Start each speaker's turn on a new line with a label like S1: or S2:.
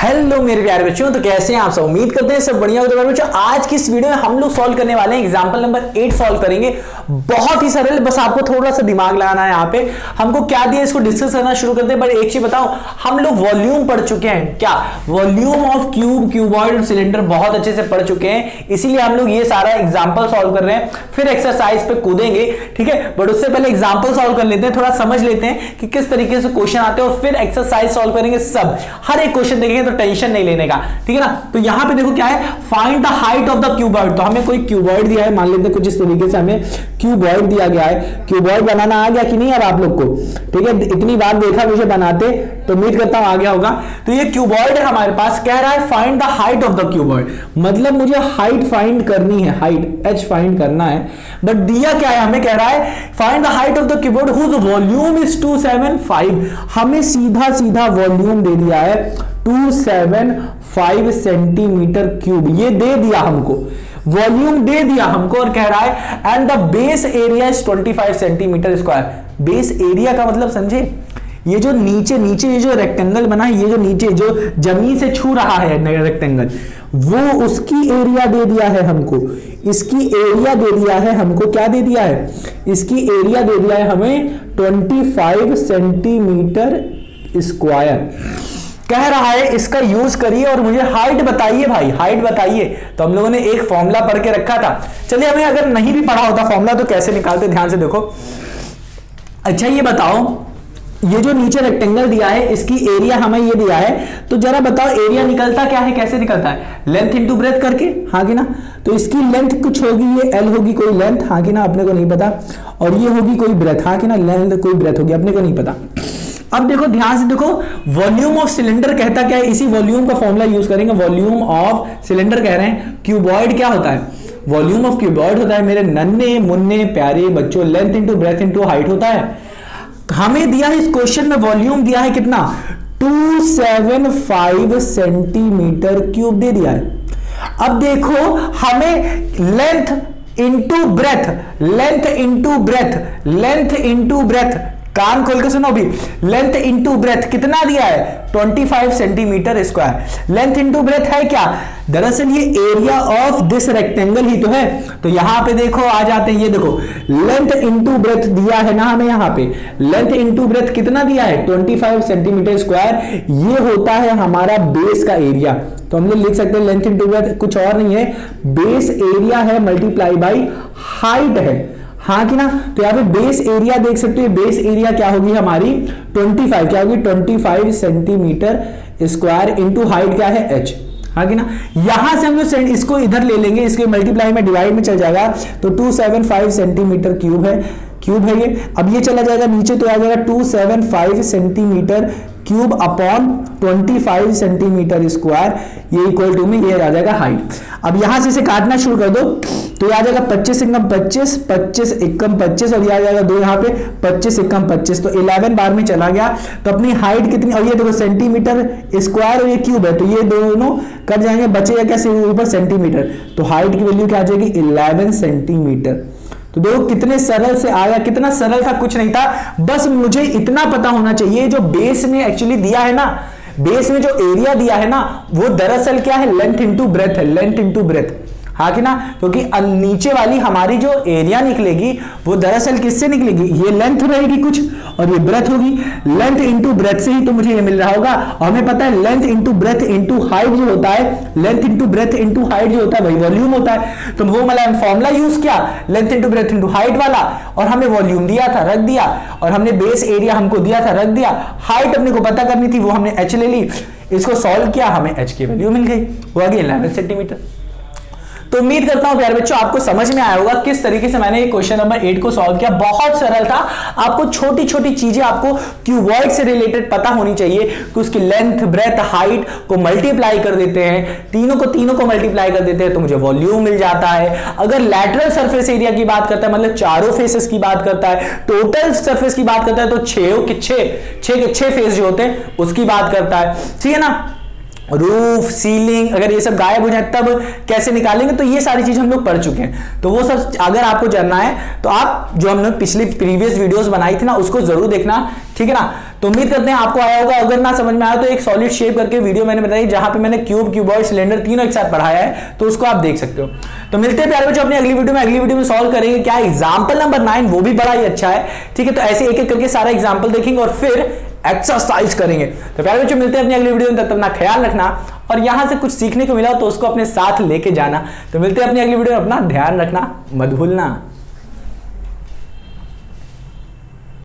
S1: Hello मेरे प्यारे बच्चों, तो कैसे हैं आप सब। उम्मीद करते हैं सब बढ़िया होगा। बच्चों आज की इस वीडियो में हम लोग सॉल्व करने वाले हैं एग्जांपल नंबर 8 सॉल्व करेंगे। बहुत ही सरल, बस आपको थोड़ा सा दिमाग लगाना है। यहाँ पे हमको क्या दिया, इसको डिस्कस करना शुरू करते हैं। बट एक चीज बताओ, हम लोग वॉल्यूम पढ़ चुके हैं क्या, वॉल्यूम ऑफ क्यूब, क्यूबॉइड और सिलेंडर बहुत अच्छे से पढ़ चुके हैं। इसीलिए हम लोग ये सारा एग्जाम्पल सॉल्व कर रहे हैं, फिर एक्सरसाइज पे कूदेंगे, ठीक है। बट उससे पहले एग्जाम्पल सॉल्व कर लेते हैं, थोड़ा समझ लेते हैं कि किस तरीके से क्वेश्चन आते हैं, और फिर एक्सरसाइज सॉल्व करेंगे। सब हर एक क्वेश्चन देखेंगे तो टेंशन नहीं लेने का, ठीक है ना। तो यहां पे देखो क्या है, find the height of the cuboid. तो हमें कोई क्यूबॉइड दिया है, मान लेते हैं कुछ इस तरीके से हमें क्यूबॉइड दिया गया है। क्यूबॉइड बनाना आ गया कि नहीं अब आप लोग को, ठीक है। इतनी बार देखा मुझे बनाते, तो उम्मीद करता हूं आ गया होगा। तो ये क्यूबॉइड है हमारे पास, कह रहा है find the height of the cuboid, मतलब मुझे हाइट फाइंड करनी है, हाइट h फाइंड करना है। बट दिया क्या है, हमें कह रहा है find the height of the cuboid whose volume is 275। हमें सीधा सीधा वॉल्यूम दे दिया है 275 सेंटीमीटर क्यूब, ये दे दिया हमको, वॉल्यूम दे दिया हमको। और कह रहा है and the base area is 25 centimetre square. Base area का मतलब समझे, ये जो नीचे नीचे ये जो रेक्टेंगल बना है, ये जो नीचे जो जमीन से छू रहा है रेक्टेंगल, वो उसकी एरिया दे दिया है हमको। इसकी एरिया दे दिया है हमको, क्या दे दिया है, इसकी एरिया दे दिया है हमें 25 सेंटीमीटर स्क्वायर। कह रहा है इसका यूज करिए और मुझे हाइट बताइए भाई, हाइट बताइए। तो हम लोगों ने एक फॉर्मूला पढ़ के रखा था। चलिए, हमें अगर नहीं भी पढ़ा होता फॉर्मूला तो कैसे निकालते, ध्यान से देखो। अच्छा ये बताओ, ये जो नीचे रेक्टेंगल दिया है इसकी एरिया हमें ये दिया है, तो जरा बताओ एरिया निकलता क्या है, कैसे निकलता है, लेंथ इंटू ब्रेथ करके, हाँ कि ना। तो इसकी लेंथ कुछ होगी, ये एल होगी कोई लेंथ, हाँ कि ना, अपने को नहीं पता। और ये होगी कोई ब्रेथ, हाँ कि ना, लेंथ कोई ब्रेथ होगी, अपने को नहीं पता। अब देखो ध्यान से देखो, वॉल्यूम ऑफ सिलेंडर कहता क्या है, इसी वॉल्यूम का फॉर्मूला यूज करेंगे। वॉल्यूम ऑफ सिलेंडर कह रहे हैं, क्यूबॉइड क्या होता है, वॉल्यूम ऑफ क्यूबॉइड होता है मेरे नन्हे मुन्ने प्यारे बच्चों, length into breath into height होता है। हमें दिया है इस क्वेश्चन में वॉल्यूम दिया है कितना, 275 सेंटीमीटर क्यूब दे दिया है। अब देखो हमें length into breadth, length into breadth, length into breadth, कान खोल के सुनो अभी, लेंथ इंटू ब्रेथ कितना दिया है, 25 centimetre square. Length into breath है क्या, दरअसल ये एरिया ऑफ दिस रेक्टेंगल ही तो है। तो यहां पे देखो आ जाते हैं, ये देखो लेंथ इंटू ब्रेथ दिया है ना हमें, यहां पे लेंथ इंटू ब्रेथ कितना दिया है, 25 सेंटीमीटर स्क्वायर। ये होता है हमारा बेस का एरिया। तो हम लोग लिख सकते हैं लेंथ इंटू ब्रेथ कुछ और नहीं है, बेस एरिया है मल्टीप्लाई बाई हाइट है, हाँ कि ना। तो यहाँ पे बेस एरिया देख सकते हो, बेस एरिया क्या होगी हमारी 25, क्या होगी 25 सेंटीमीटर स्क्वायर इंटू हाइट क्या है h, हाँ कि ना। यहां से हम लोग इसको इधर ले लेंगे, इसके मल्टीप्लाई में डिवाइड में चल जाएगा, तो 275 सेंटीमीटर क्यूब है, क्यूब है ये। अब ये चला जाएगा नीचे, तो आ जाएगा 275 centimetre cube upon 25 centimetre square, ये इक्वल टू में ये आ जाएगा हाइट। अब यहां से इसे काटना शुरू कर दो, तो ये आ जाएगा 25 एकम 25, 25 एकम 25, और ये आ जाएगा 2 यहाँ पे 25 एकम 25, तो 11 बार में चला गया। तो अपनी हाइट कितनी, और ये देखो सेंटीमीटर स्क्वायर और ये क्यूब है, तो ये दोनों कट जाएंगे, बचेगा क्या ऊपर सेंटीमीटर, तो हाइट की वैल्यू क्या आ जाएगी 11 सेंटीमीटर। तो देखो कितने सरल से आया, कितना सरल था, कुछ नहीं था। बस मुझे इतना पता होना चाहिए, जो बेस में एक्चुअली दिया है ना, बेस में जो एरिया दिया है ना, वो दरअसल क्या है, लेंथ इंटू ब्रेथ है, लेंथ इंटू ब्रेथ, हाँ कि ना। क्योंकि नीचे वाली हमारी जो एरिया निकलेगी वो दरअसल किससे निकलेगी, ये लेंथ रहेगी कुछ और ये ब्रेथ होगी, लेंथ इंटू ब्रेथ से ही तो मुझे ये मिल रहा होगा। और हमें पता है length into breath into height जो होता है, length into breath into height जो होता है वही वॉल्यूम होता है। तो वो मतलब फॉर्मूला यूज किया length into breath into height वाला, और हमें वॉल्यूम दिया था रख दिया, और हमने बेस एरिया हमको दिया था रख दिया, हाइट अपने को पता करनी थी वो हमने h ले ली, इसको सॉल्व किया, हमें h की वैल्यू मिल गई, वो आ गई 11 सेंटीमीटर। तो उम्मीद करता हूं प्यारे बच्चों आपको समझ में आया होगा किस तरीके से मैंने ये क्वेश्चन नंबर 8 को सॉल्व किया। बहुत सरल था, आपको छोटी छोटी चीजें आपको क्यूबॉइड से रिलेटेड पता होनी चाहिए कि उसकी लेंथ ब्रेथ हाइट को मल्टीप्लाई कर देते हैं, तीनों को मल्टीप्लाई कर देते हैं तो मुझे वॉल्यूम मिल जाता है। अगर लैटरल सरफेस एरिया की बात करता है, मतलब चारों फेसेस की बात करता है, टोटल सरफेस की बात करता है, तो 6 के 6 फेस जो होते हैं उसकी बात करता है, ठीक है ना। रूफ, सीलिंग, अगर ये सब गायब हो जाए तब कैसे निकालेंगे, तो ये सारी चीजें हम लोग पढ़ चुके हैं। तो वो सब अगर आपको जानना है तो आप जो हमने पिछली प्रीवियस वीडियोस बनाई थी ना उसको जरूर देखना, ठीक है ना। तो उम्मीद करते हैं आपको आया होगा। अगर ना समझ में आया तो एक सॉलिड शेप करके वीडियो मैंने बनाई जहां पे मैंने क्यूब, क्यूबॉइड, सिलेंडर तीनों एक साथ पढ़ाया है, तो उसको आप देख सकते हो। तो मिलते हैं प्यारे बच्चों अपनी अगली वीडियो में सॉल्व करेंगे क्या एग्जाम्पल नंबर 9, वो भी बड़ा ही अच्छा है, ठीक है। तो ऐसे एक एक करके सारा एग्जाम्पल देखेंगे और फिर एक्सरसाइज करेंगे। तो प्यारे बच्चों मिलते हैं अपनी अगली वीडियो में, तब तक अपना ख्याल रखना और यहां से कुछ सीखने को मिला तो उसको अपने साथ लेके जाना। तो मिलते हैं अपनी अगली वीडियो में, अपना ध्यान रखना मत भूलना।